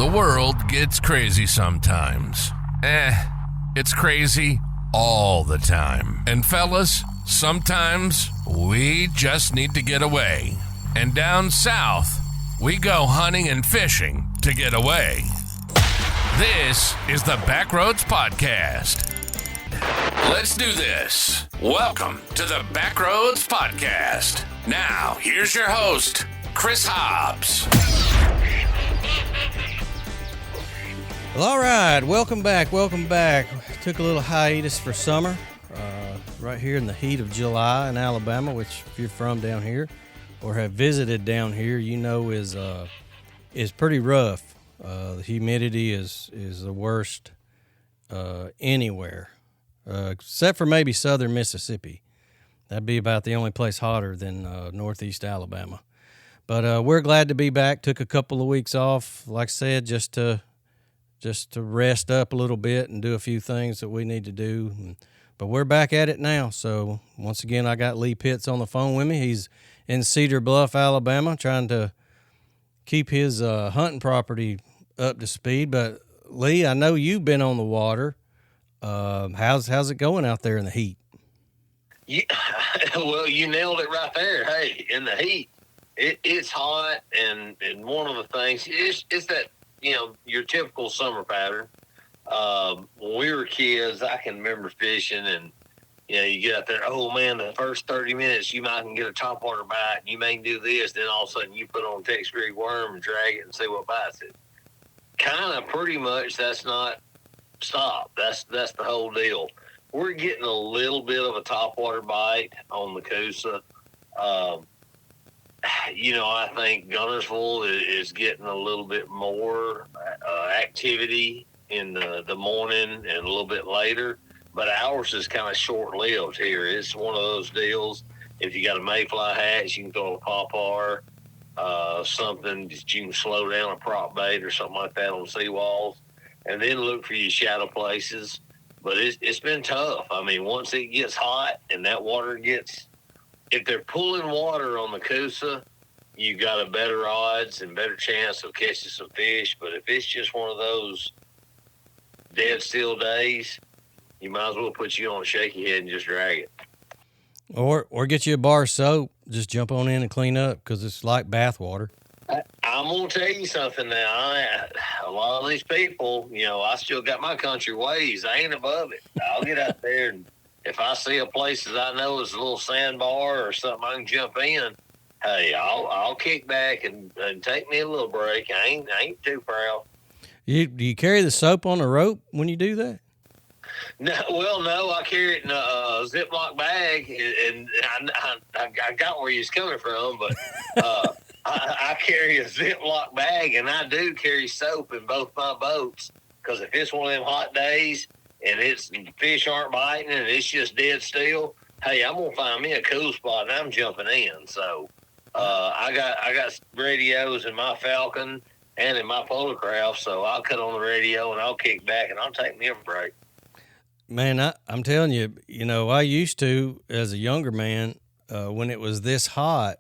The world gets crazy sometimes. It's crazy all the time. And fellas, sometimes we just need to get away. And down south, we go hunting and fishing to get away. This is the Backroads Podcast. Let's do this. Welcome to the Backroads Podcast. Now, here's your host, Chris Hobbs. Well, all right, welcome back. Took a little hiatus for summer, right here in the heat of July in Alabama, which if you're from down here or have visited down here, you know is pretty rough. The humidity is the worst anywhere, except for maybe southern Mississippi. That'd be about the only place hotter than northeast Alabama. But we're glad to be back. Took a couple of weeks off, like I said, just to rest up a little bit and do a few things that we need to do. But we're back at it now. So once again, I got Lee Pitts on the phone with me. He's in Cedar Bluff, Alabama, trying to keep his hunting property up to speed. But Lee, I know you've been on the water. How's it going out there in the heat? Yeah, well, you nailed it right there. Hey, in the heat, it's hot, and one of the things is that, you know, your typical summer pattern. When we were kids, I can remember fishing, and you know, you get out there. Oh man, the first 30 minutes, you might can get a topwater bite, and you may do this. Then all of a sudden, you put on a Texas Creek worm and drag it and see what bites it. Kind of, pretty much, that's not stop. That's the whole deal. We're getting a little bit of a topwater bite on the Coosa. You know, I think Gunnersville is getting a little bit more activity in the morning and a little bit later, but ours is kind of short-lived here. It's one of those deals. If you got a mayfly hatch, you can throw a poplar, something that you can slow down a prop bait or something like that on seawalls, and then look for your shadow places. But it's been tough. I mean, once it gets hot and that water gets, if they're pulling water on the Coosa, you got a better odds and better chance of catching some fish. But if it's just one of those dead still days, you might as well put you on a shaky head and just drag it. Or get you a bar of soap. Just jump on in and clean up because it's like bath water. I'm going to tell you something now. A lot of these people, you know, I still got my country ways. I ain't above it. I'll get out there, and if I see a place that I know is a little sandbar or something I can jump in, hey, I'll kick back and take me a little break. I ain't too proud. Do you carry the soap on the rope when you do that? No, I carry it in a Ziploc bag, and I got where he's coming from, but I carry a Ziploc bag, and I do carry soap in both my boats, because if it's one of them hot days and fish aren't biting and it's just dead still, hey, I'm gonna find me a cool spot and I'm jumping in. So I got radios in my Falcon and in my Polarcraft, so I'll cut on the radio and I'll kick back and I'll take me a break. Man, I'm telling you, you know, I used to, as a younger man, when it was this hot,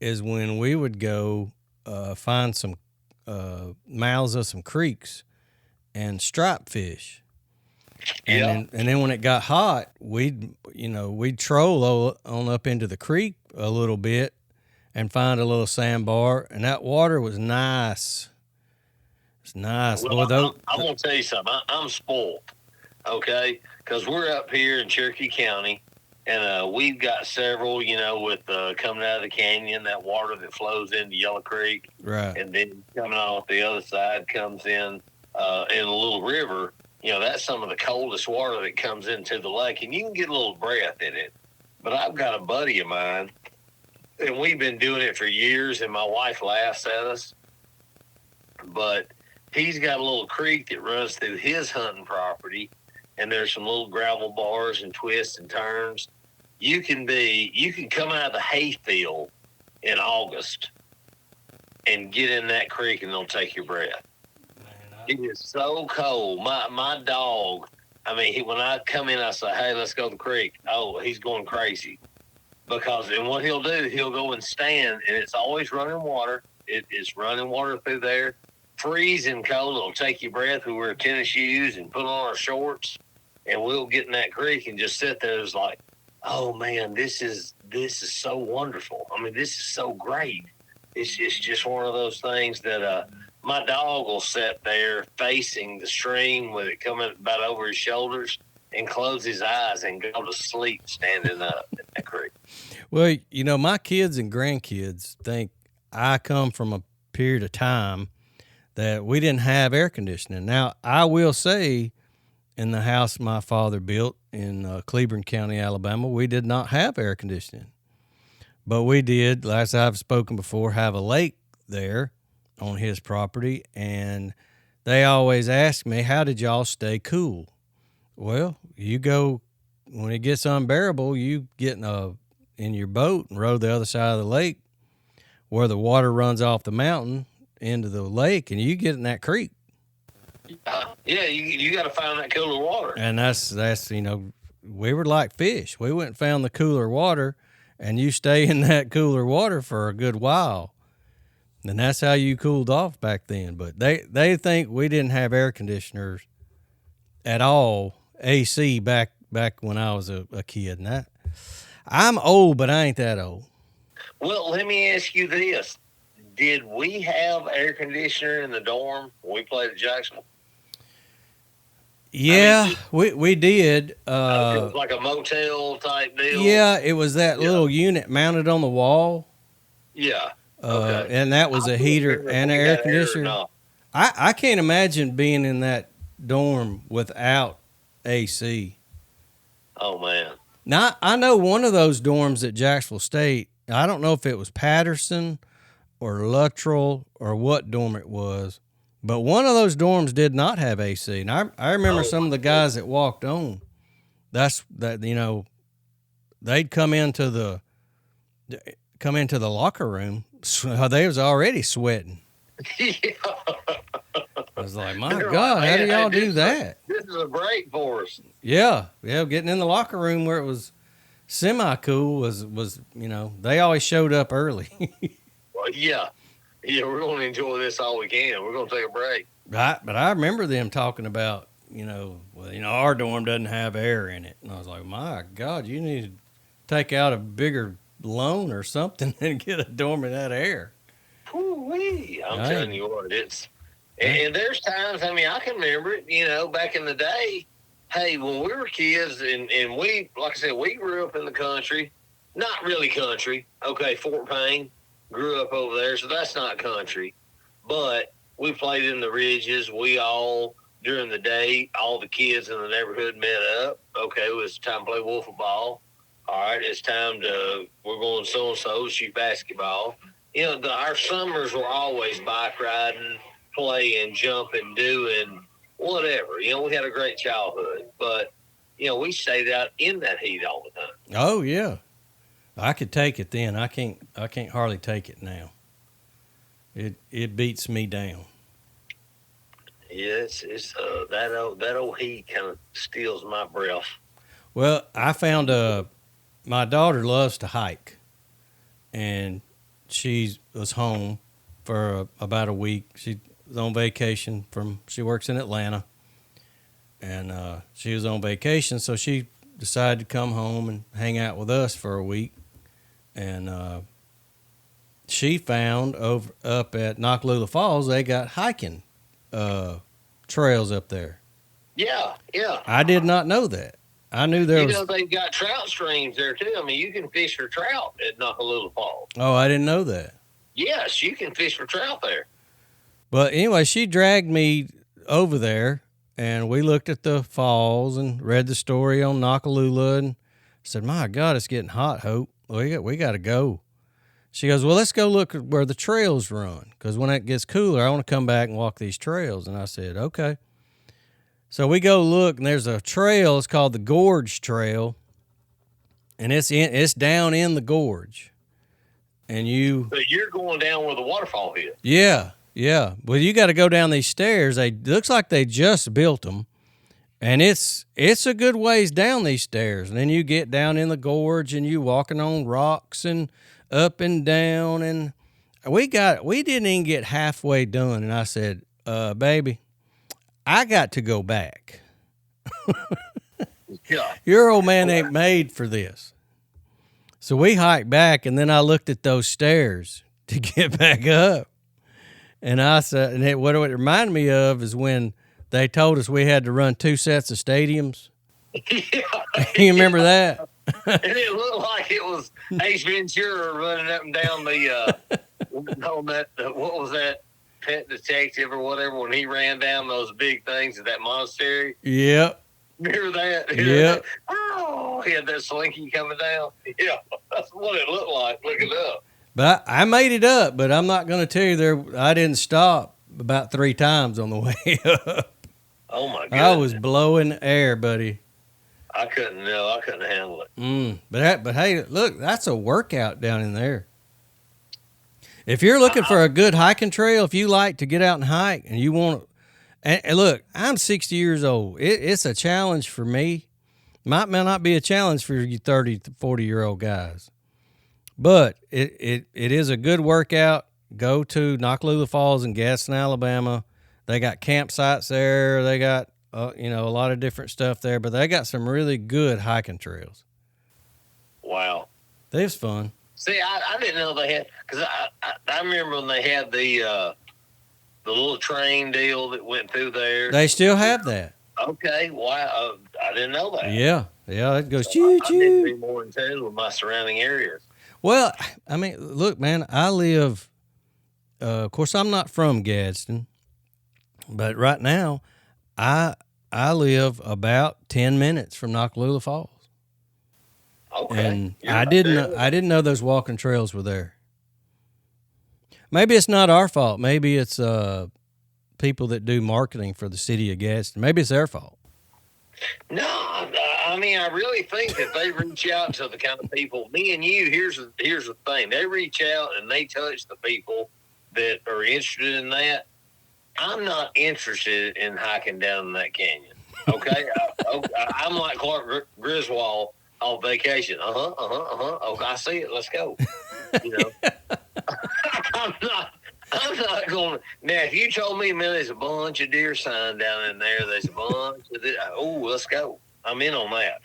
is when we would go find some mouths of some creeks and fish. And then when it got hot, we'd troll on up into the creek a little bit and find a little sandbar, and that water was nice. It's nice. Well, Boy, I'm going to tell you something. I'm spoiled, okay? Because we're up here in Cherokee County, and we've got several, you know, with coming out of the canyon, that water that flows into Yellow Creek. Right. And then coming off the other side comes in a little river. You know, that's some of the coldest water that comes into the lake, and you can get a little breath in it. But I've got a buddy of mine, and we've been doing it for years, and my wife laughs at us. But he's got a little creek that runs through his hunting property, and there's some little gravel bars and twists and turns. You can come out of the hayfield in August and get in that creek, and they'll take your breath. It is so cold. My dog, I mean, when I come in, I say, hey, let's go to the creek. Oh, he's going crazy. Because then what he'll do, he'll go and stand, and it's always running water. It's running water through there. freezing cold. It'll take your breath. We wear tennis shoes and put on our shorts, and we'll get in that creek and just sit there. It's like, oh man, this is so wonderful. I mean, this is so great. It's just one of those things that my dog will sit there facing the stream with it coming about over his shoulders and close his eyes and go to sleep standing up in that creek. Well, you know, my kids and grandkids think I come from a period of time that we didn't have air conditioning. Now, I will say, in the house my father built in Cleburne County, Alabama, we did not have air conditioning. But we did, as I've spoken before, have a lake there on his property, and they always ask me, how did y'all stay cool? Well, you go, when it gets unbearable, you get in your boat and row the other side of the lake where the water runs off the mountain into the lake, and you get in that creek. Yeah, you got to find that cooler water. And that's you know, we were like fish. We went and found the cooler water, and you stay in that cooler water for a good while. And that's how you cooled off back then. But they think we didn't have air conditioners at all, AC back when I was a kid. And I'm old, but I ain't that old. Well, let me ask you this. Did we have air conditioner in the dorm when we played at Jacksonville? Yeah, we did. It was like a motel type deal? Yeah, it was that little unit mounted on the wall. Yeah. Okay. And that was a heater and an air conditioner. I can't imagine being in that dorm without AC. Oh, man. Now, I know one of those dorms at Jacksonville State, I don't know if it was Patterson or Luttrell or what dorm it was, but one of those dorms did not have AC. And I remember some of the guys that walked on, you know, they'd come into the locker room, so they was already sweating. Yeah. I was like, my God, how do y'all do that? This is a break for us. Yeah, getting in the locker room where it was semi-cool was you know, they always showed up early. Well, yeah, we're going to enjoy this all we can. We're going to take a break. Right, but I remember them talking about, our dorm doesn't have air in it. And I was like, my God, you need to take out a bigger loan or something and get a dorm in that air. Woo-wee. I'm telling you what, and there's times, I mean, I can remember it, back in the day. Hey, when we were kids and we, like I said, we grew up in the country, not really country. Okay, Fort Payne, grew up over there, so that's not country. But we played in the ridges. We all, during the day, all the kids in the neighborhood met up. Okay, it was time to play wiffle ball. All right, it's time we're going so-and-so, shoot basketball. Our summers were always bike riding, playing, jumping, doing whatever. We had a great childhood. But, we stayed out in that heat all the time. Oh, yeah. I could take it then. I can't hardly take it now. It beats me down. Yeah, it's that old heat kind of steals my breath. Well, I found my daughter loves to hike, and she was home for about a week. She was on vacation she works in Atlanta, and she was on vacation, so she decided to come home and hang out with us for a week. And she found up at Noccalula Falls, they got hiking trails up there. Yeah. I did not know that. I knew there was. They've got trout streams there too. I mean, you can fish for trout at Noccalula Falls. Oh, I didn't know that. Yes, you can fish for trout there. But anyway, she dragged me over there, and we looked at the falls and read the story on Noccalula, and said, "My God, it's getting hot, Hope. We got to go." She goes, "Well, let's go look at where the trails run, because when it gets cooler, I want to come back and walk these trails." And I said, "Okay." So we go look, and there's a trail. It's called the Gorge Trail, and it's down in the gorge. And So you're going down where the waterfall is. Yeah. Well, you got to go down these stairs. Looks like they just built them, and it's a good ways down these stairs. And then you get down in the gorge, and you walking on rocks and up and down. And we didn't even get halfway done, and I said, baby, I got to go back. Yeah. Your old man ain't made for this. So we hiked back, and then I looked at those stairs to get back up. And I said, and what it reminded me of is when they told us we had to run 2 sets of stadiums. Yeah. You remember that? And it looked like it was Ace Ventura running up and down the, on that, what was that, Pet Detective or whatever, when he ran down those big things at that monastery. Yep. Remember that? Yep. Oh, he had that slinky coming down. Yeah, that's what it looked like. Look it up. But I made it up, but I'm not going to tell you I didn't stop about 3 times on the way up. Oh, my goodness. I was blowing air, buddy. I couldn't handle it. But hey, look, that's a workout down in there. If you're looking for a good hiking trail, if you like to get out and hike and you want, and look, I'm 60 years old. It's a challenge for me. May not be a challenge for you 30 to 40-year-old guys. But it is a good workout. Go to Nakalula Falls in Gadsden, Alabama. They got campsites there. They got a lot of different stuff there. But they got some really good hiking trails. Wow, It was fun. See, I didn't know they had, because I remember when they had the little train deal that went through there. They still have that. Okay, wow, I didn't know that. Yeah, it goes choo I need to be choo. more in tune with my surrounding areas. Well, I mean, look, man, I live. Of course, I'm not from Gadsden, but right now, I live about 10 minutes from Nakalula Falls. Okay, And I didn't know those walking trails were there. Maybe it's not our fault. Maybe it's people that do marketing for the city of Gadsden. Maybe it's their fault. No, I mean, I really think that they reach out to the kind of people. Me and you. Here's the thing: they reach out and they touch the people that are interested in that. I'm not interested in hiking down in that canyon. Okay, I'm like Clark Griswold on vacation. Okay, I see it. Let's go. You know, I'm not going. Now, if you told me, man, there's a bunch of deer sign down in there. There's a bunch of this. Oh, let's go. I'm in on that.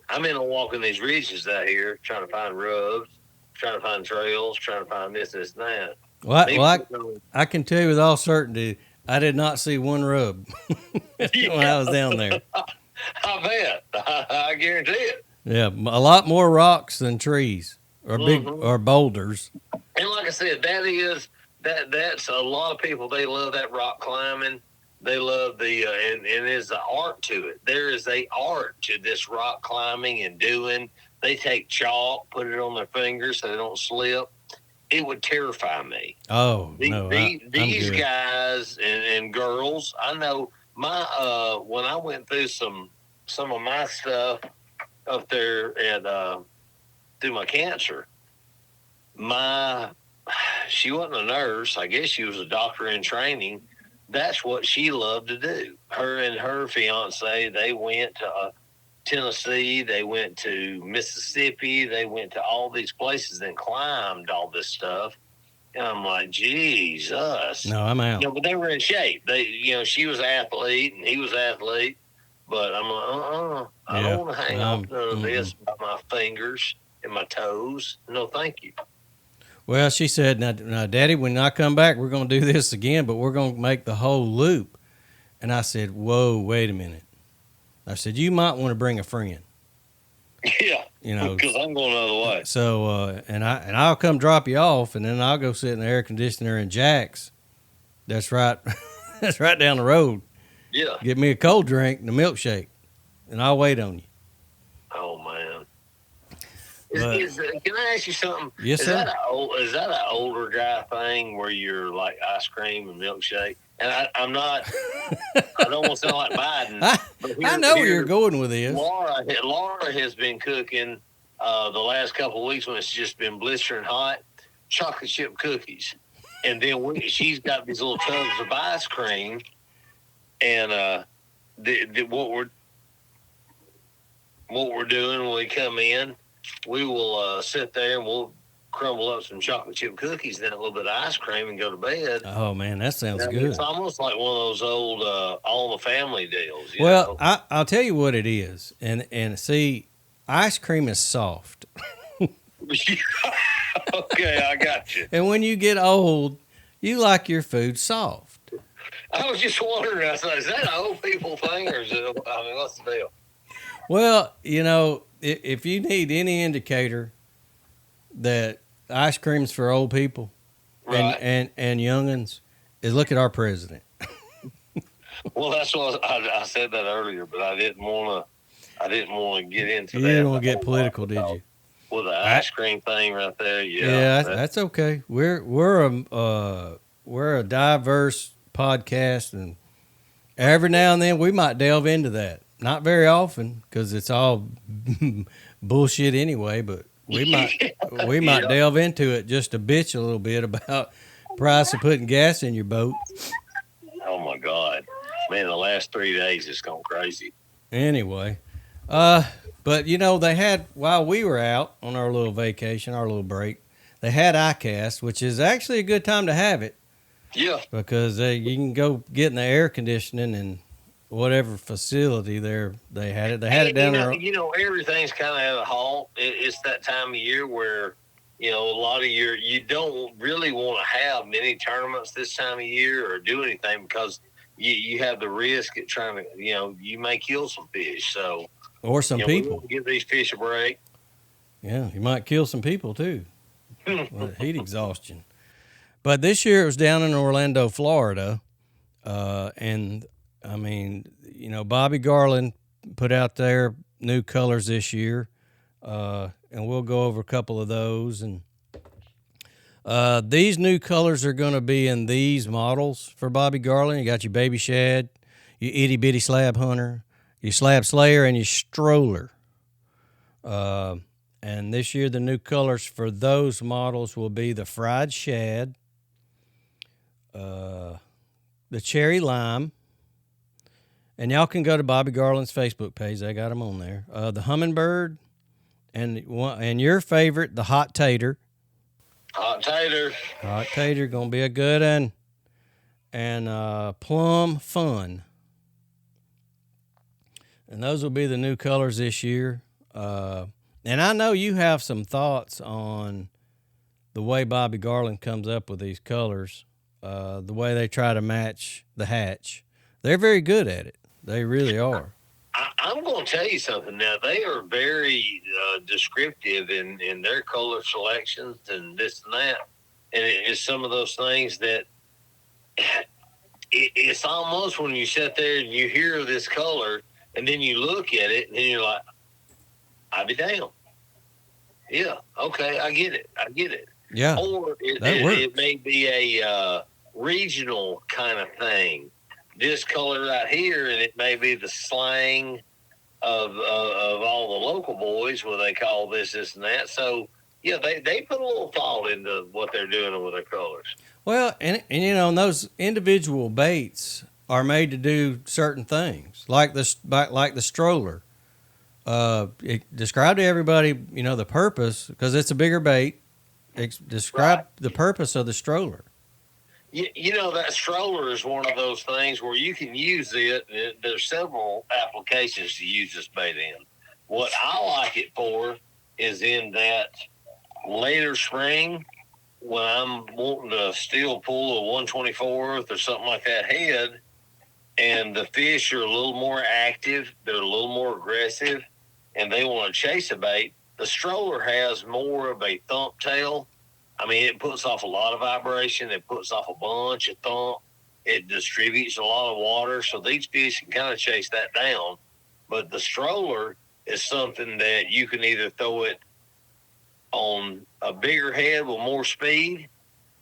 I'm in on walking these ridges out here, trying to find rubs, trying to find trails, trying to find this and that. Well, I can tell you with all certainty, I did not see one rub when I was down there. I bet. I guarantee it. Yeah, a lot more rocks than trees or big or boulders. And like I said, that's a lot of people. They love that rock climbing. They love and there's an art to it. There is a art to this rock climbing and doing. They take chalk, put it on their fingers so they don't slip. It would terrify me. Oh, no. These guys and girls, I know when I went through some of my stuff up there at through my cancer, she wasn't a nurse. I guess she was a doctor in training. That's what she loved to do. Her and her fiance, they went to Tennessee, they went to Mississippi, they went to all these places and climbed all this stuff. And I'm like, Jesus. No, I'm out. But they were in shape. She was athlete and he was athlete. But I'm like, I don't want to hang off none of this by my fingers and my toes. No, thank you. Well, she said, now, Daddy, when I come back, we're going to do this again, but we're going to make the whole loop. And I said, whoa, wait a minute. I said, you might want to bring a friend. Yeah, because I'm going the other way. So, and I'll come drop you off, and then I'll go sit in the air conditioner in Jack's. That's right. That's right down the road. Yeah. Get me a cold drink and a milkshake, and I'll wait on you. Oh, man. But, can I ask you something? Yes, sir. Is that an older guy thing where you're like ice cream and milkshake? And I'm not, I don't want to sound like Biden. I know where you're going with this. Laura has been cooking the last couple of weeks when it's just been blistering hot, chocolate chip cookies. And then she's got these little tubs of ice cream. And what we're doing when we come in, we will sit there and we'll crumble up some chocolate chip cookies, then a little bit of ice cream, and go to bed. Oh man, that sounds good. It's almost like one of those old all the family deals. Well, I'll tell you what it is, and see, ice cream is soft. Okay, I got you. And when you get old, you like your food soft. I was just wondering. I said, is that an old people thing, or is it? I mean, what's the deal? Well, you know, if you need any indicator that ice cream's for old people, Right. and youngins, is look at our president. Well, that's what I said that earlier, but I didn't want to get into You that. didn't want to get political, did you? Well, the ice cream thing right there, Yeah, that's okay. We're a diverse podcast, and every now and then we might delve into that. Not very often, because it's all bullshit anyway. But we might delve into it just to bitch a little bit about price of putting gas in your boat. Oh my God, man! The last 3 days it's gone crazy. Anyway, but you know, they had, while we were out on our little vacation, our little break, they had ICAST, which is actually a good time to have it. Yeah. Because you can go get in the air conditioning and whatever facility there they had it. They had it down there. You know, everything's kind of at a halt. It's that time of year where, you know, a lot of you don't really want to have many tournaments this time of year or do anything because you have the risk at trying to, you know, you may kill some fish. So, or some people. Give these fish a break. Yeah, you might kill some people too. With heat exhaustion. But this year it was down in Orlando, Florida. And I mean, you know, Bobby Garland put out their new colors this year. And we'll go over a couple of those. And these new colors are going to be in these models for Bobby Garland. You got your Baby Shad, your Itty Bitty Slab Hunter, your Slab Slayer, and your Stroller. And this year the new colors for those models will be the Fried Shad, the Cherry Lime, and y'all can go to Bobby Garland's Facebook page. They got them on there. The Hummingbird, and your favorite, the Hot Tater. Hot Tater. Hot Tater, gonna be a good one. And Plum Fun. And those will be the new colors this year. And I know you have some thoughts on the way Bobby Garland comes up with these colors, the way they try to match the hatch. They're very good at it. They really are. I'm going to tell you something now. They are very descriptive in their color selections and this and that. And it's some of those things that it's almost when you sit there and you hear this color and then you look at it and then you're like, I'll be damned. Yeah, okay, I get it. Yeah, or it may be a regional kind of thing. This color right here, and it may be the slang of all the local boys, where they call this and that. So, yeah, they put a little thought into what they're doing with their colors. Well, and you know, those individual baits are made to do certain things, like the Stroller. Describe to everybody, you know, the purpose, because it's a bigger bait. Describe the purpose of the Stroller. You know, that Stroller is one of those things where you can use it. There's several applications to use this bait in. What I like it for is in that later spring when I'm wanting to still pull a 124th or something like that head, and the fish are a little more active, they're a little more aggressive, and they want to chase a bait. The Stroller has more of a thump tail. I mean, it puts off a lot of vibration. It puts off a bunch of thump. It distributes a lot of water, so these fish can kind of chase that down. But the Stroller is something that you can either throw it on a bigger head with more speed,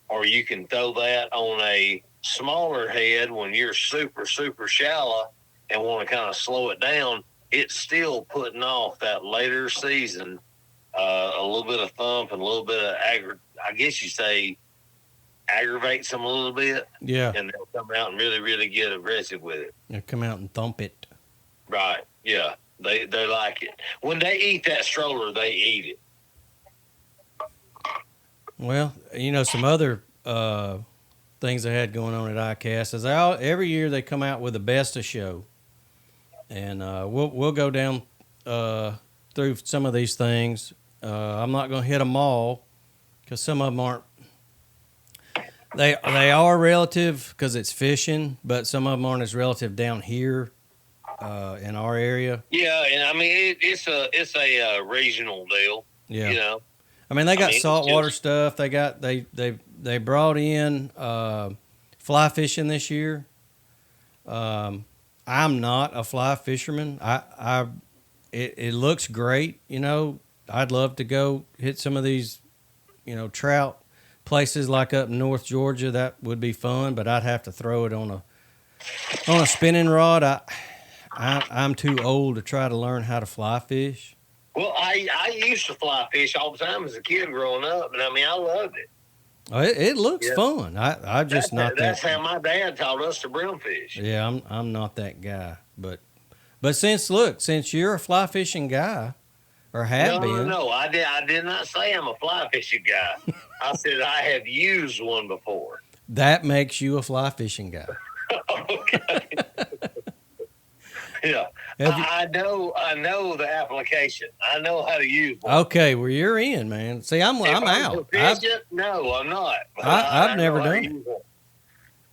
or you can throw that on a smaller head when you're super, super shallow and want to kind of slow it down. It's still putting off that later season, a little bit of thump and a little bit of I guess you say aggravates them a little bit. Yeah. And they'll come out and really, really get aggressive with it. They'll come out and thump it. Right. Yeah. They like it. When they eat that Stroller, they eat it. Well, some other things they had going on at ICAST is every year they come out with a best of show, and we'll go down through some of these things. I'm not going to hit them all because some of them aren't. They are relative because it's fishing, but some of them aren't as relative down here in our area. Yeah, and I mean it's a regional deal. Yeah. I mean, they got saltwater stuff. They brought in fly fishing this year. I'm not a fly fisherman. It looks great. I'd love to go hit some of these, trout places like up in North Georgia. That would be fun, but I'd have to throw it on a spinning rod. I'm too old to try to learn how to fly fish. Well, I used to fly fish all the time as a kid growing up, and I mean, I loved it. Oh, it looks fun. I'm just not that. That's how my dad taught us to brim fish. Yeah, I'm not that guy. But since you're a fly fishing guy, or have been. No, I did not say I'm a fly fishing guy. I said I have used one before. That makes you a fly fishing guy. Okay. Yeah, I know the application. I know how to use one. Okay, well you're in, man. See, I'm out. No, I'm not. I've never done it.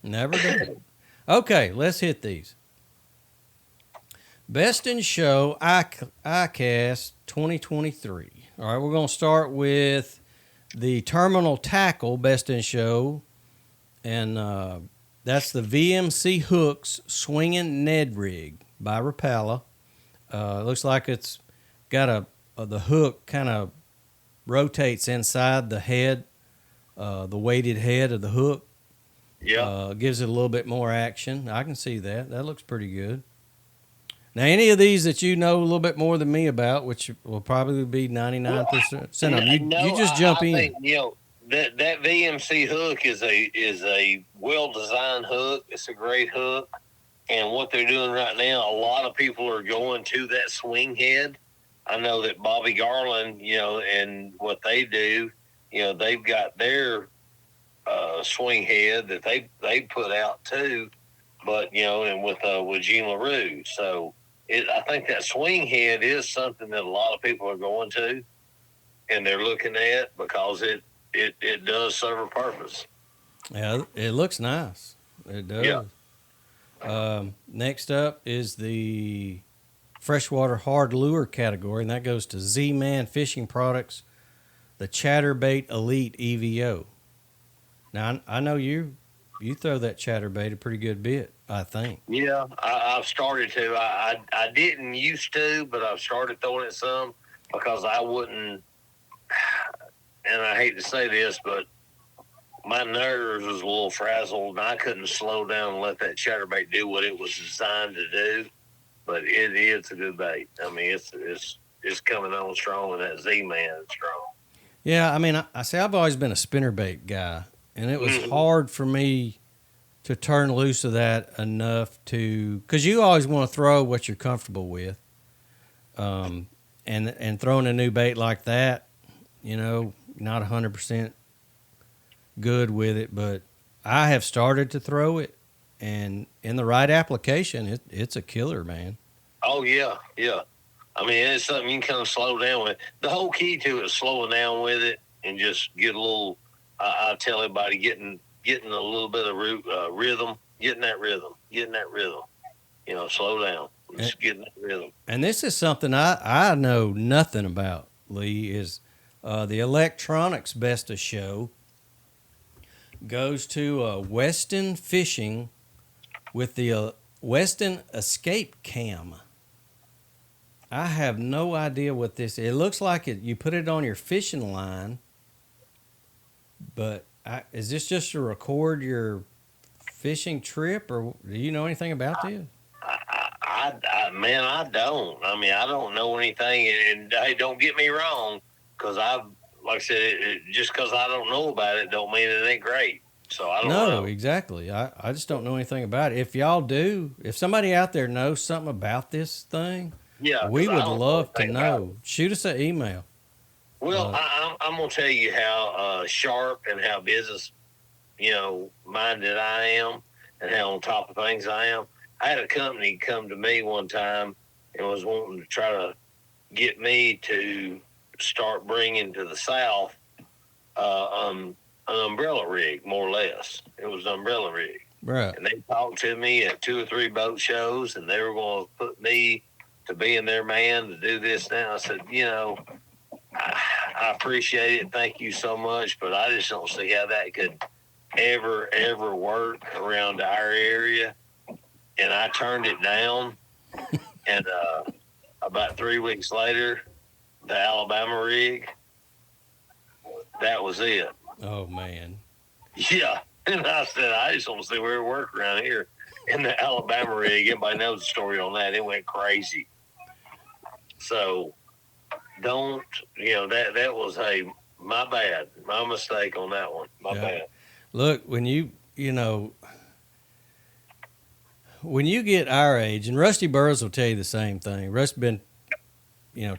Never done it. Okay, let's hit these. Best in Show ICAST 2023. All right, we're going to start with the Terminal Tackle Best in Show, and that's the VMC Hooks Swinging Ned Rig by Rapala. Looks like it's got the hook kind of rotates inside the head, the weighted head of the hook. Yeah. Gives it a little bit more action. I can see that. That looks pretty good. Now, any of these that you know a little bit more than me about, which will probably be 99% of them, you just jump in. Think, that VMC hook is a well-designed hook. It's a great hook. And what they're doing right now, a lot of people are going to that swing head. I know that Bobby Garland, and what they do, they've got their swing head that they put out too, but and with Jean LaRue. So I think that swing head is something that a lot of people are going to, and they're looking at because it does serve a purpose. Yeah, it looks nice. It does. Yeah. Next up is the freshwater hard lure category, and that goes to Z-Man Fishing Products, the Chatterbait Elite EVO. Now, I know you throw that chatterbait a pretty good bit, I think. Yeah, I've started to. I didn't used to, but I've started throwing it some because I wouldn't, and I hate to say this, but my nerves was a little frazzled, and I couldn't slow down and let that chatterbait do what it was designed to do. But it's a good bait. I mean, it's coming on strong, and that Z-Man is strong. Yeah, I mean, I say I've always been a spinnerbait guy, and it was hard for me to turn loose of that enough to, because you always want to throw what you're comfortable with, and throwing a new bait like that, not 100% good with it, but I have started to throw it, and in the right application, it's a killer, man. Oh yeah. I mean, it's something you can kind of slow down with. The whole key to it is slowing down with it and just get a little. I tell everybody getting a little bit of rhythm, getting that rhythm. Slow down, just getting that rhythm. And this is something I know nothing about. Lee, is the electronics best of show goes to Weston Fishing with the Weston Escape Cam. I have no idea what this is. It looks like you put it on your fishing line, but is this just to record your fishing trip, or do you know anything about this? Man, I don't. I mean, I don't know anything, and hey, don't get me wrong, because like I said, just because I don't know about it, don't mean it ain't great. So I don't know. No, exactly. I just don't know anything about it. If y'all do, if somebody out there knows something about this thing, yeah, we would love to know. Shoot us an email. Well, I'm going to tell you how sharp and how business, minded I am and how on top of things I am. I had a company come to me one time and was wanting to try to get me to start bringing to the South an umbrella rig, more or less. It was an umbrella rig. Right. And they talked to me at 2 or 3 boat shows, and they were going to put me to being their man to do this now. I said, I appreciate it. Thank you so much, but I just don't see how that could ever work around our area. And I turned it down. And about 3 weeks later, the Alabama rig, that was it. Oh, man. Yeah. And I said, I just don't see where it work around here. And the Alabama rig, everybody knows the story on that. It went crazy. So don't, that was, my bad. My mistake on that one. My bad. Look, when you get our age, and Rusty Burroughs will tell you the same thing. Rusty's been,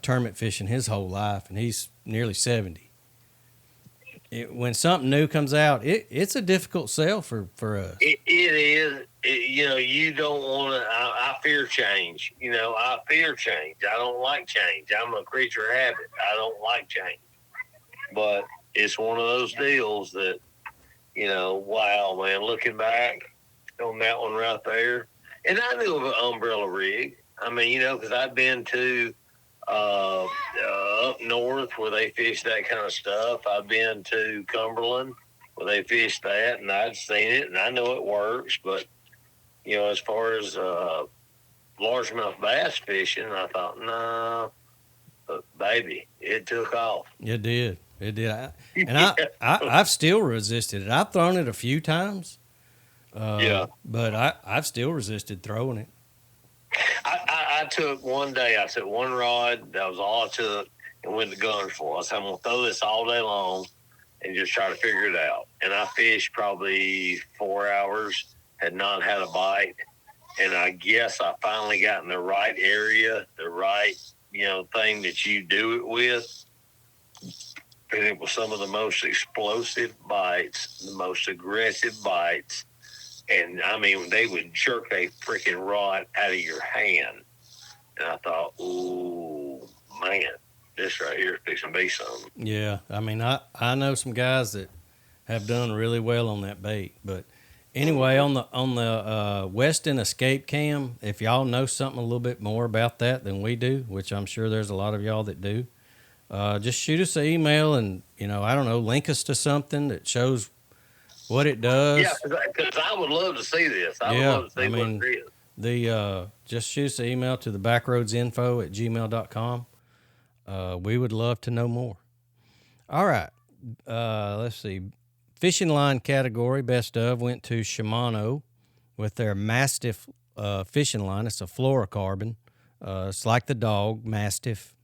tournament fishing his whole life, and he's nearly 70. When something new comes out, it's a difficult sell for us. It is. You don't want to. I fear change. I fear change. I don't like change. I'm a creature of habit. I don't like change. But it's one of those deals that, wow, man, looking back on that one right there. And I knew of an umbrella rig. I mean, because I've been to up north where they fish that kind of stuff. I've been to Cumberland where they fish that, and I'd seen it, and I know it works. But, as far as largemouth bass fishing, I thought, no, but baby, it took off. It did. I've still resisted it. I've thrown it a few times. But I've still resisted throwing it. I took one day, I took one rod, that was all I took, and went to guns for. I said, I'm going to throw this all day long and just try to figure it out. And I fished probably 4 hours, had not had a bite. And I guess I finally got in the right area, the right, thing that you do it with. And it was some of the most explosive bites, the most aggressive bites. And, I mean, they would jerk a freaking rod out of your hand. And I thought, ooh, man, this right here is fixing to be something. Yeah, I mean, I know some guys that have done really well on that bait. But anyway, on the Weston Escape Cam, if y'all know something a little bit more about that than we do, which I'm sure there's a lot of y'all that do, just shoot us an email and, I don't know, link us to something that shows what it does. Yeah, because I would love to see this. I would love to see what it is. Just shoot us an email to the backroadsinfo@gmail.com. We would love to know more. All right. Let's see. Fishing line category, best of, went to Shimano with their Mastiff fishing line. It's a fluorocarbon. It's like the dog, Mastiff.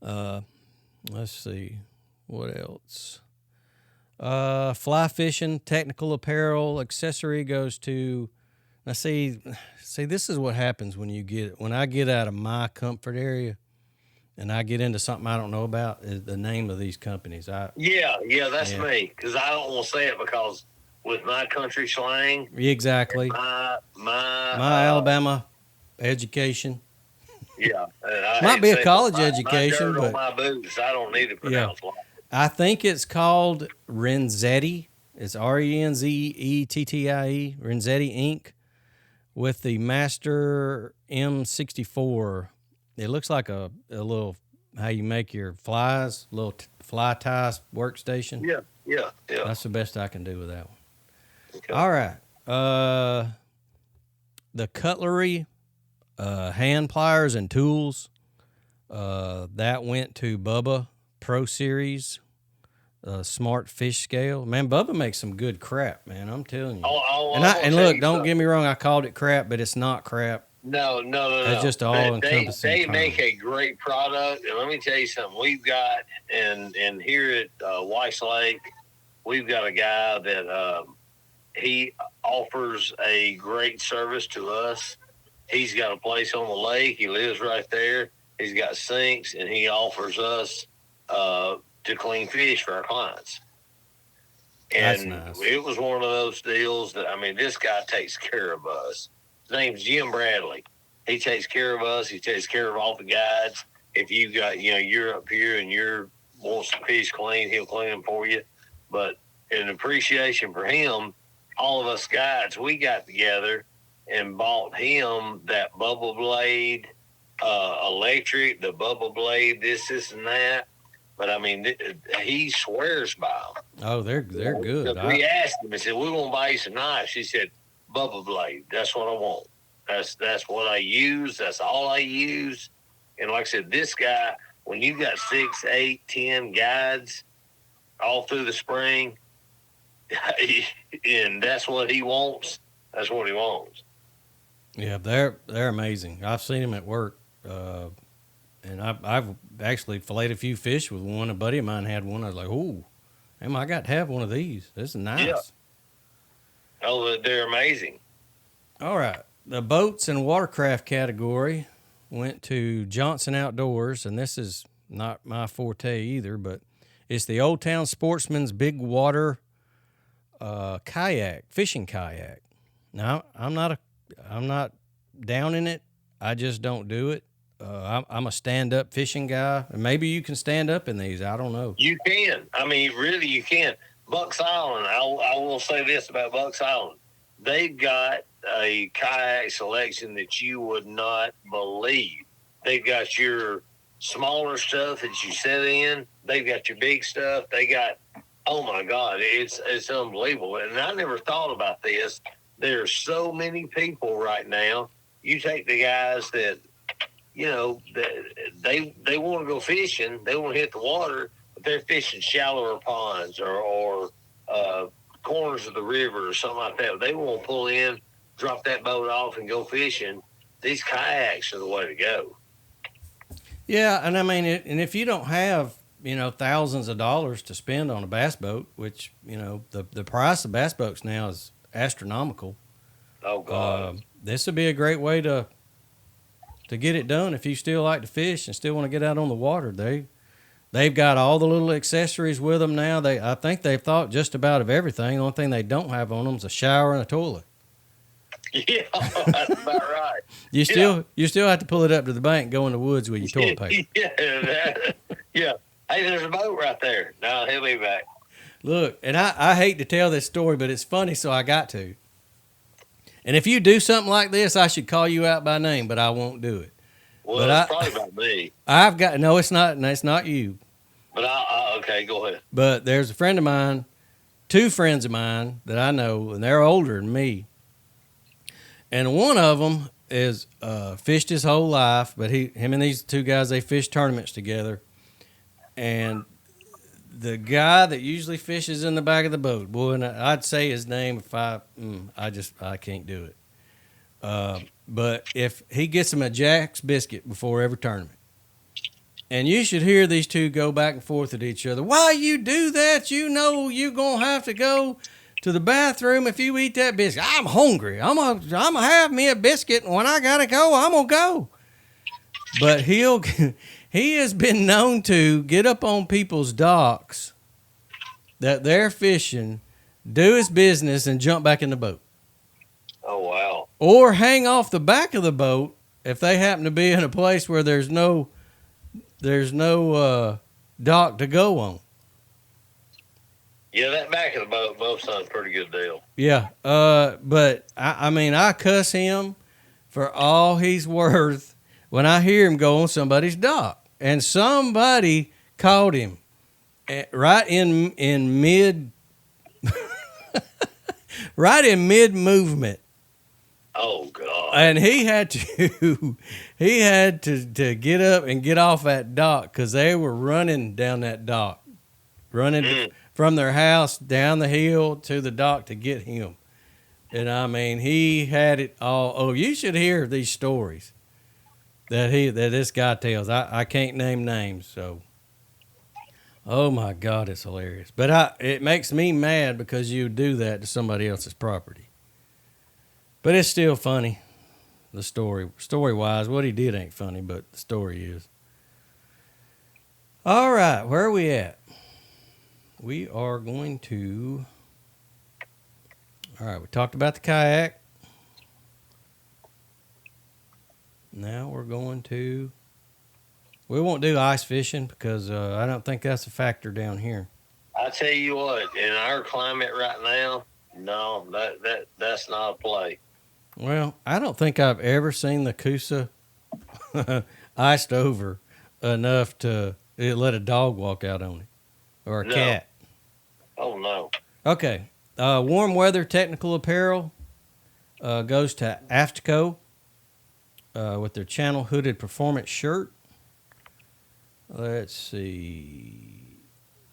Let's see. What else? Fly fishing, technical apparel, accessory goes to. Now see, this is what happens when I get out of my comfort area, and I get into something I don't know about. Is the name of these companies? That's me, because I don't want to say it because with my country slang, exactly. My Alabama education. Yeah, might be a college education, but my boots, I don't need to pronounce one. I think it's called Renzetti. It's RENZETTIE, Renzetti Inc. with the Master M64. It looks like a little, how you make your flies, little fly tie workstation. Yeah. That's the best I can do with that one. Okay. All right. The cutlery, hand pliers and tools, that went to Bubba Pro Series, Smart Fish Scale. Man, Bubba makes some good crap, man. I'm telling you. And look, don't get me wrong. I called it crap, but it's not crap. No. It's just all encompassing. They make a great product, and let me tell you something. We've got and here at Weiss Lake, we've got a guy that he offers a great service to us. He's got a place on the lake. He lives right there. He's got sinks, and he offers us to clean fish for our clients. That's And nice. it was one of those deals that, I mean, this guy takes care of us. His name's Jim Bradley. He takes care of us. He takes care of all the guides. If you got, you're up here and you're want some fish clean, he'll clean them for you. But in appreciation for him, all of us guides, we got together and bought him that bubble blade, electric, the bubble blade, this, and that. But I mean, he swears by them. Oh, they're good. We asked him. He said, "We want to buy you some knives." He said, "Bubble blade. That's what I want. That's what I use. That's all I use." And like I said, this guy, when you got 6, 8, 10 guides all through the spring, and that's what he wants. That's what he wants. Yeah, they're amazing. I've seen them at work, and I've actually filleted a few fish with one. A buddy of mine had one. I was like, "Ooh, damn, I got to have one of these. This is nice." Yeah. Oh, they're amazing. All right, the boats and watercraft category went to Johnson Outdoors, and this is not my forte either, but it's the Old Town Sportsman's Big Water kayak, fishing kayak. Now, I'm not down in it. I just don't do it. I'm a stand-up fishing guy, and maybe you can stand up in these. I don't know. You can. I mean, really, you can. Bucks Island, I will say this about Bucks Island. They've got a kayak selection that you would not believe. They've got your smaller stuff that you set in. They've got your big stuff. They got, oh my God, it's unbelievable. And I never thought about this. There's so many people right now. You take the guys that, they want to go fishing. They want to hit the water, but they're fishing shallower ponds or corners of the river or something like that. They want to pull in, drop that boat off, and go fishing. These kayaks are the way to go. Yeah, and I mean, and if you don't have, thousands of dollars to spend on a bass boat, which, the price of bass boats now is astronomical. Oh, God. This would be a great way to get it done if you still like to fish and still want to get out on the water. They've got all the little accessories with them now. I think they've thought just about of everything. The only thing they don't have on them is a shower and a toilet. Yeah, that's about right. You still have to pull it up to the bank, go in the woods with your toilet paper. Yeah. Hey, there's a boat right there. No, he'll be back. Look, and I hate to tell this story, but it's funny, so I got to. And if you do something like this, I should call you out by name, but I won't do it. Well, but it's probably about me. No, it's not. No, it's not you. But okay, go ahead. But there's a friend of mine, two friends of mine that I know, and they're older than me. And one of them is fished his whole life, but him and these two guys, they fish tournaments together. And the guy that usually fishes in the back of the boat, boy, and I'd say his name if I can't do it. But if he gets him a Jack's biscuit before every tournament, and you should hear these two go back and forth at each other. Why you do that? You know you're gonna have to go to the bathroom if you eat that biscuit. I'm hungry. I'm gonna have me a biscuit, and when I gotta go, I'm gonna go. But he has been known to get up on people's docks that they're fishing, do his business, and jump back in the boat. Oh, wow. Or hang off the back of the boat if they happen to be in a place where there's no dock to go on. Yeah, that back of the boat sounds a pretty good deal. Yeah, but I mean, I cuss him for all he's worth when I hear him go on somebody's dock, and somebody caught him right in mid, right in mid movement. Oh God! And he had to get up and get off that dock because they were running down that dock, from their house down the hill to the dock to get him. And I mean, he had it all. Oh, you should hear these stories that this guy tells. I can't name names, so. Oh my God, it's hilarious. But it makes me mad because you do that to somebody else's property. But it's still funny. The story wise, what he did ain't funny, but the story is. All right, where are we at? We are going to. All right, we talked about the kayak. Now we're going to. We won't do ice fishing because I don't think that's a factor down here. I tell you what, in our climate right now, no, that's not a play. Well, I don't think I've ever seen the Coosa iced over enough to let a dog walk out on it or a cat. Oh, no. Okay. Warm weather technical apparel goes to Aftico with their channel hooded performance shirt. Let's see.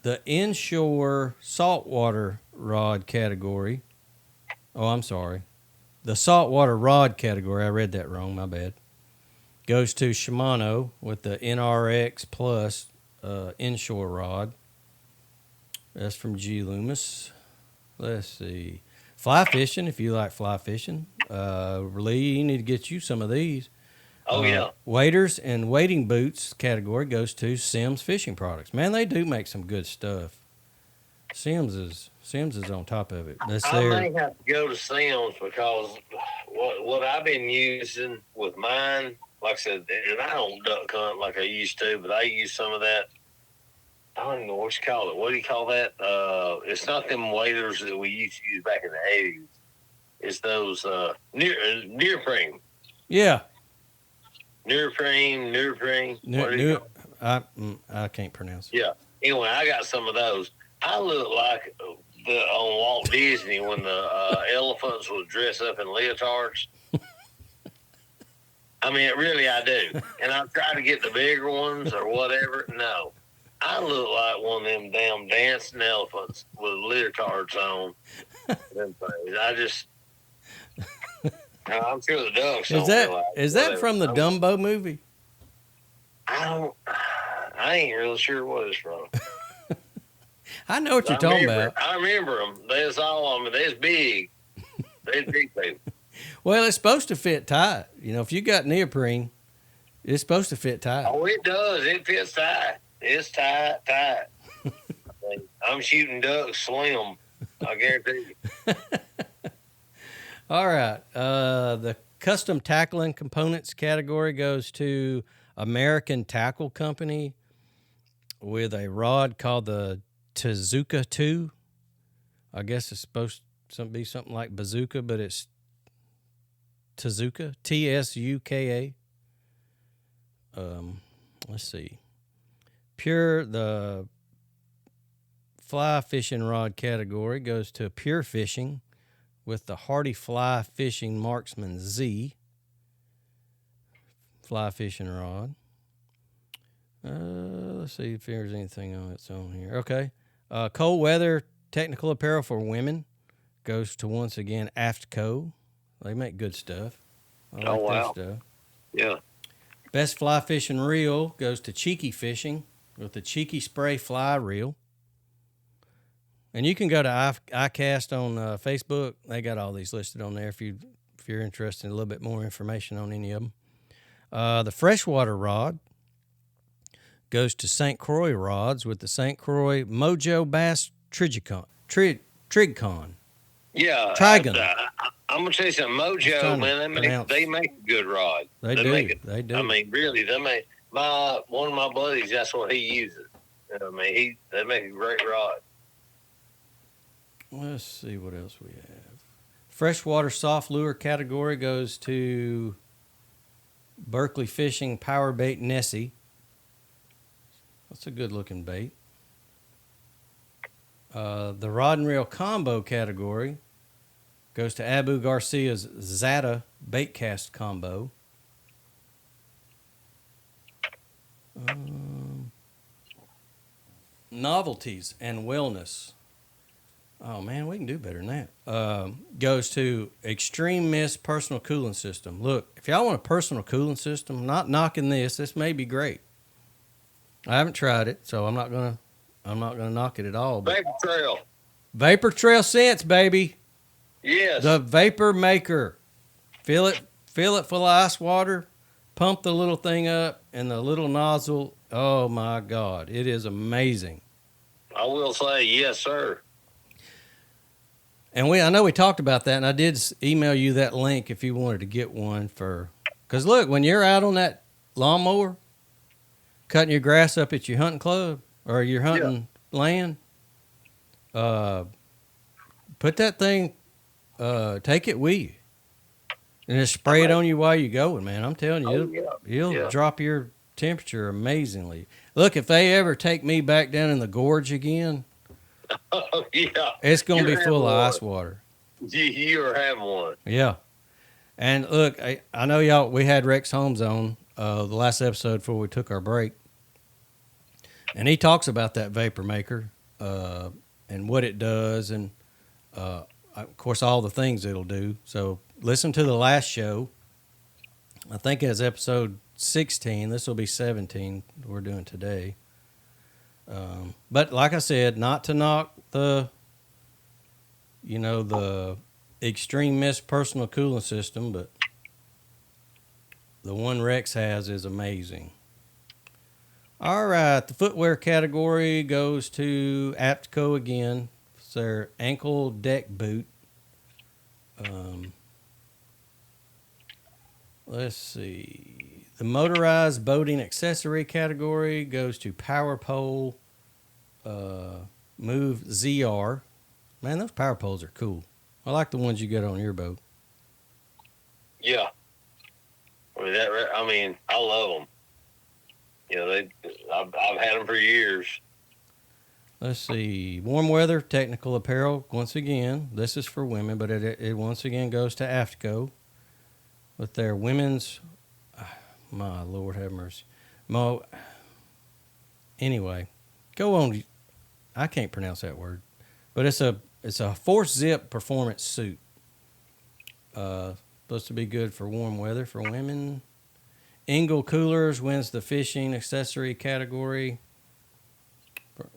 The inshore saltwater rod category. Oh, I'm sorry. The saltwater rod category. I read that wrong. My bad. Goes to Shimano with the NRX Plus inshore rod. That's from G. Loomis. Let's see. Fly fishing, if you like fly fishing. Lee, you need to get you some of these. Oh, yeah. Waders and wading boots category goes to Sims Fishing Products. Man, they do make some good stuff. Sims is on top of it. I may have to go to Sims because what I've been using with mine, like I said, and I don't duck hunt like I used to, but I use some of that. I don't even know what you call it. What do you call that? It's not them waders that we used to use back in the 80s. It's those neoprene. Yeah. Neoprene. I can't pronounce it. Yeah. Anyway, I got some of those. I look like on Walt Disney when the elephants would dress up in leotards. I mean, really, I do. And I try to get the bigger ones or whatever. No. I look like one of them damn dancing elephants with leotards on. I just... I'm sure the ducks Is that from the Dumbo movie? I ain't really sure what it's from. I know what you're talking about. I remember them. They's big. They's big people. Well, it's supposed to fit tight. You know, if you got neoprene, it's supposed to fit tight. Oh, it does. It fits tight. It's tight. I'm shooting ducks slim. I guarantee you. All right. The custom tackling components category goes to American Tackle Company with a rod called the Tezuka 2. I guess it's supposed to be something like bazooka, but it's Tezuka, Tsuka. Let's see. The fly fishing rod category goes to Pure Fishing with the Hardy Fly Fishing Marksman Z fly fishing rod. Let's see if there's anything that's on here. Okay. Cold weather technical apparel for women goes to, once again, Aftco. They make good stuff. I like their stuff. Yeah. Best fly fishing reel goes to Cheeky Fishing with the Cheeky Spray Fly Reel. And you can go to ICAST on Facebook. They got all these listed on there if you're interested in a little bit more information on any of them. The freshwater rod goes to St. Croix Rods with the St. Croix Mojo Bass Trigicon. Yeah. Trigon. I'm going to tell you something. Mojo, man, they make a good rod. They do. I mean, really, one of my buddies, that's what he uses. I mean, they make a great rod. Let's see what else we have. Freshwater soft lure category goes to Berkeley Fishing Power Bait Nessie. That's a good looking bait. The rod and reel combo category goes to Abu Garcia's Zata Baitcast combo. Novelties and wellness. Oh, man, we can do better than that. Goes to Extreme Mist Personal Cooling System. Look, if y'all want a personal cooling system, I'm not knocking this. This may be great. I haven't tried it, so I'm not gonna knock it at all. Vapor Trail Scents, baby. Yes. The Vapor Maker. Fill it full of ice water, pump the little thing up, and the little nozzle Oh my God, it is amazing. I will say, yes, sir. And I know we talked about that, and I did email you that link if you wanted to get one for. Because look, when you're out on that lawnmower, cutting your grass up at your hunting club or your hunting land, put that thing, take it with you, and just spray it on you while you're going, man. I'm telling you, it'll drop your temperature amazingly. Look, if they ever take me back down in the gorge again, it's going to be full of ice water. You're having one. Yeah. And look, I know y'all, we had Rex Holmes on the last episode before we took our break. And he talks about that vapor maker and what it does and, of course, all the things it'll do. So listen to the last show. I think it's episode 16. This will be 17 we're doing today. But like I said, not to knock the Extreme Mist personal cooling system, but the one Rex has is amazing. All right, the footwear category goes to Aptco again. It's their ankle deck boot. Let's see. The motorized boating accessory category goes to Power Pole Move ZR. Man, those power poles are cool. I like the ones you get on your boat. Yeah. I mean, I love them. You know, I've had them for years. Let's see. Warm weather technical apparel. Once again, this is for women, but it once again goes to AFTCO with their women's. My Lord have mercy. Anyway, go on. I can't pronounce that word, but it's a force zip performance suit. Supposed to be good for warm weather for women. Engel Coolers wins the fishing accessory category.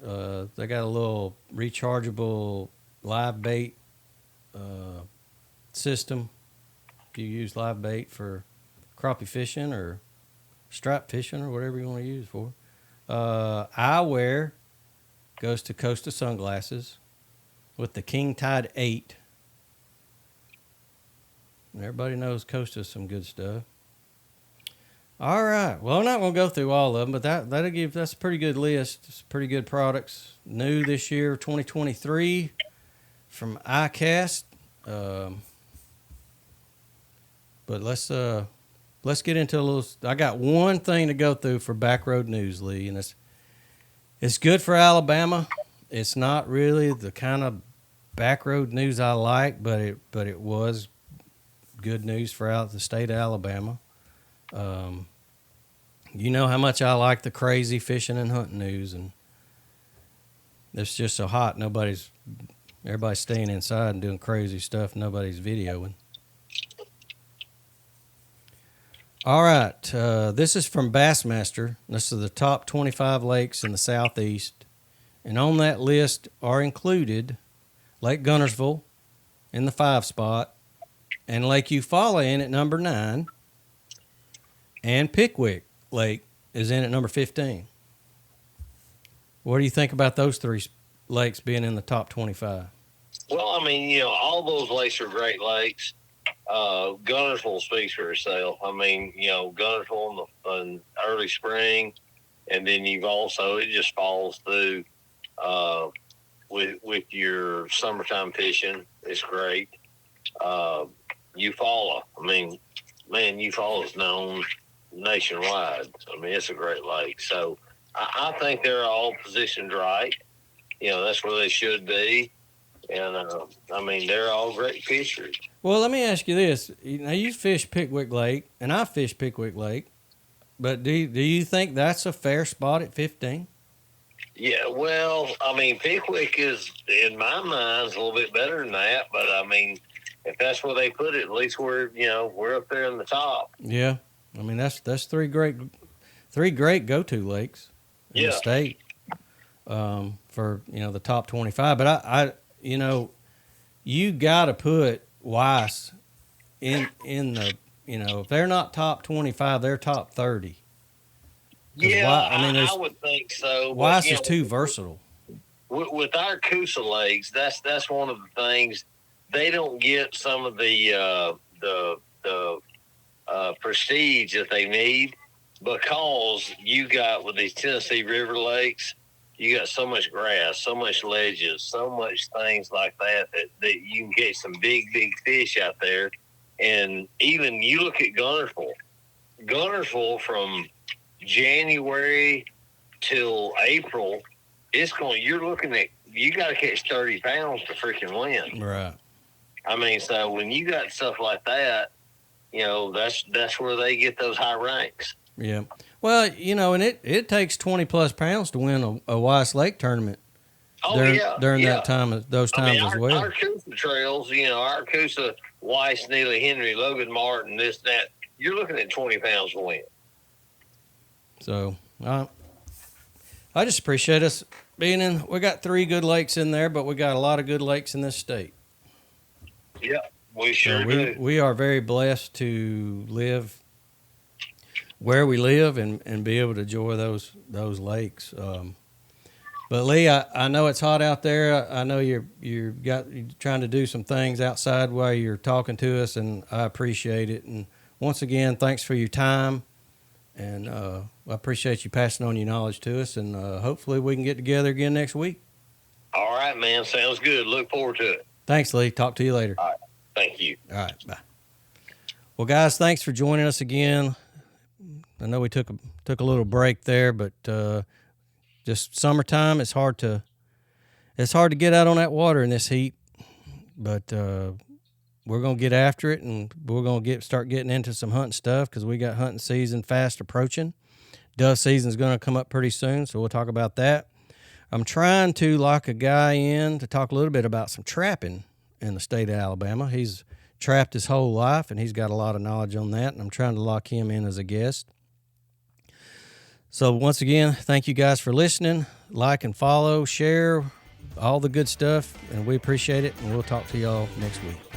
They got a little rechargeable live bait system. If you use live bait for crappie fishing or strap fishing or whatever you want to use it for. Eyewear goes to Costa Sunglasses with the King Tide 8. And everybody knows Costa's some good stuff. All right. Well, I'm not going to go through all of them, but that's a pretty good list. It's pretty good products. New this year, 2023, from ICAST. But let's get into a little. I got one thing to go through for Backroad News, Lee, and it's good for Alabama. It's not really the kind of backroad news I like, but it was good news for out the state of Alabama. You know how much I like the crazy fishing and hunting news, and it's just so hot. Everybody's staying inside and doing crazy stuff. Nobody's videoing. All right, this is from Bassmaster. This is the top 25 lakes in the southeast, and on that list are included Lake Guntersville in the 5 spot, and Lake Eufaula in at number 9, and Pickwick Lake is in at number 15. What do you think about those 3 lakes being in the top 25? Well, I mean, all those lakes are great lakes. Guntersville speaks for itself. I mean, Guntersville in early spring, and then it just falls through with your summertime fishing. It's great. Eufaula, I mean, man, Eufaula is known nationwide. I mean, it's a great lake. So I think they're all positioned right. That's where they should be. And, I mean, they're all great fishers. Well, let me ask you this. Now, you fish Pickwick Lake, and I fish Pickwick Lake, but do you think that's a fair spot at 15? Yeah, well, I mean, Pickwick is, in my mind, is a little bit better than that. But, I mean, if that's where they put it, at least we're up there in the top. Yeah. I mean, that's 3 great go-to lakes in the state for, the top 25. But I you got to put Weiss in the, if they're not top 25, they're top 30 Yeah, I I would think so. Weiss But, is too versatile. with our Coosa lakes, that's one of the things they don't get some of the prestige that they need, because you got with these Tennessee River lakes, you got so much grass, so much ledges, so much things like that you can get some big fish out there. And even you look at Gunnersville from January till April, you're looking at, you got to catch 30 pounds to freaking win. Right. I mean, so when you got stuff like that, that's where they get those high ranks. Yeah. Well, and it takes 20 plus pounds to win a Weiss Lake tournament. During that time, those times as well. Our Coosa trails, our Coosa, Weiss, Neely, Henry, Logan Martin, this, that, you're looking at 20 pounds to win. So, I just appreciate us being in. We got 3 good lakes in there, but we got a lot of good lakes in this state. Yeah, we sure do. We are very blessed to live where we live and be able to enjoy those lakes. But Lee, I know it's hot out there. I know you're trying to do some things outside while you're talking to us, and I appreciate it. And once again, thanks for your time, and I appreciate you passing on your knowledge to us. And hopefully we can get together again next week. All right, man. Sounds good. Look forward to it. Thanks, Lee. Talk to you later. All right. Thank you. All right. Bye. Well, guys, thanks for joining us again. I know we took a little break there, but just summertime, it's hard to get out on that water in this heat. But we're gonna get after it, and we're gonna start getting into some hunting stuff, because we got hunting season fast approaching. Dove season's gonna come up pretty soon, so we'll talk about that. I'm trying to lock a guy in to talk a little bit about some trapping in the state of Alabama. He's trapped his whole life, and he's got a lot of knowledge on that, and I'm trying to lock him in as a guest. So once again, thank you guys for listening. Like and follow, share, all the good stuff, and we appreciate it, and we'll talk to y'all next week.